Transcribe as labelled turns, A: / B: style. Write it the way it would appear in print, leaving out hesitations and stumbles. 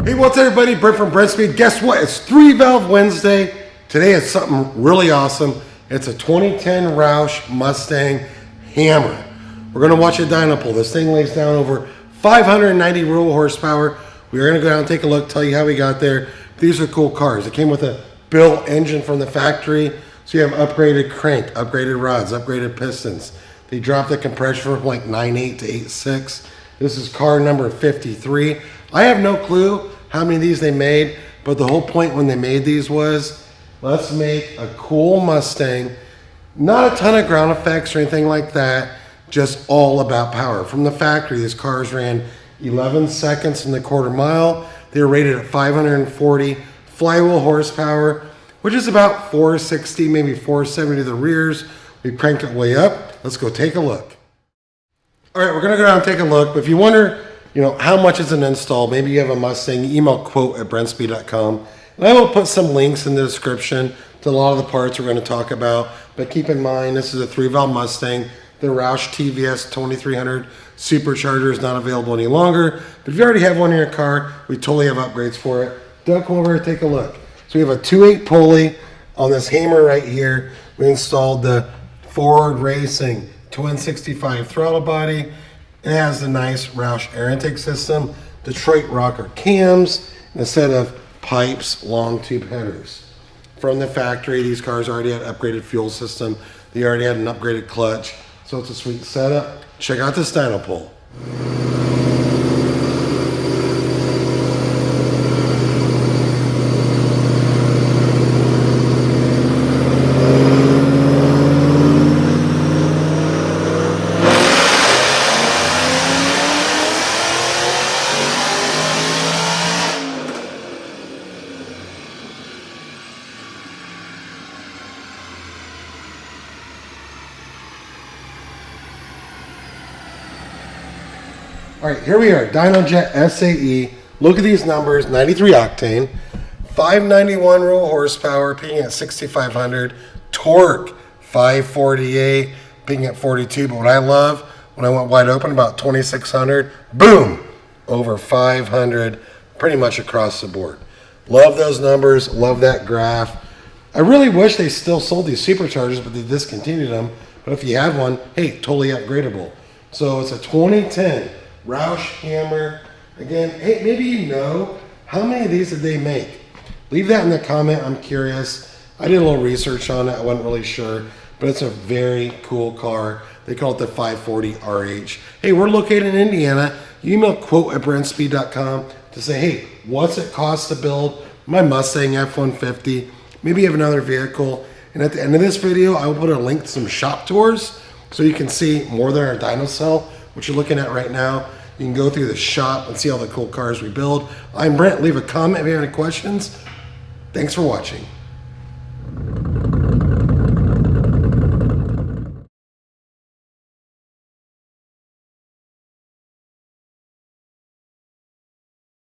A: Hey, what's up, everybody? Brent from Brenspeed. Guess what? It's 3-Valve Wednesday. Today is something really awesome. It's a 2010 Roush Mustang Hammer. We're going to watch a dyno pull. This thing lays down over 590 rural horsepower. We are going to go down and take a look, tell you how we got there. These are cool cars. It came with a built engine from the factory. So you have upgraded crank, upgraded rods, upgraded pistons. They dropped the compression from like 9.8 to 8.6. This is car number 53. I have no clue how many of these they made, but the whole point when they made these was, let's make a cool Mustang, not a ton of ground effects or anything like that, just all about power. From the factory, these cars ran 11 seconds in the quarter mile. They were rated at 540 flywheel horsepower, which is about 460, maybe 470 to the rears. We cranked it way up. Let's go take a look. All right, we're gonna go down and take a look, but if you wonder, how much is an install? Maybe you have a Mustang, email quote@brenspeed.com. And I will put some links in the description to a lot of the parts we're going to talk about. But keep in mind, this is a 3-valve Mustang. The Roush TVS 2300 supercharger is not available any longer. But if you already have one in your car, we totally have upgrades for it. Doug, come over and take a look. So we have a 2.8 pulley on this hammer right here. We installed the Ford Racing Twin 65 throttle body. It has the nice Roush air intake system, Detroit rocker cams, and a set of pipes, long tube headers. From the factory, these cars already had an upgraded fuel system. They already had an upgraded clutch. So it's a sweet setup. Check out this dyno pull. All right, here we are, DynoJet SAE. Look at these numbers, 93 octane, 591 rural horsepower, peaking at 6,500, torque 548, peaking at 42. But what I love, when I went wide open, about 2,600, boom, over 500, pretty much across the board. Love those numbers, love that graph. I really wish they still sold these superchargers, but they discontinued them. But if you have one, hey, totally upgradable. So it's a 2010 Roush Hammer. Again, hey, maybe you know, how many of these did they make? Leave that in the comment, I'm curious. I did a little research on it, I wasn't really sure, but it's a very cool car. They call it the 540 RH. Hey, we're located in Indiana. You email quote@brenspeed.com to say, hey, what's it cost to build my Mustang F-150? Maybe you have another vehicle. And at the end of this video, I will put a link to some shop tours so you can see more than our dyno cell, what you're looking at right now. You can go through the shop and see all the cool cars we build. I'm Brent. Leave a comment if you have any questions. Thanks for watching.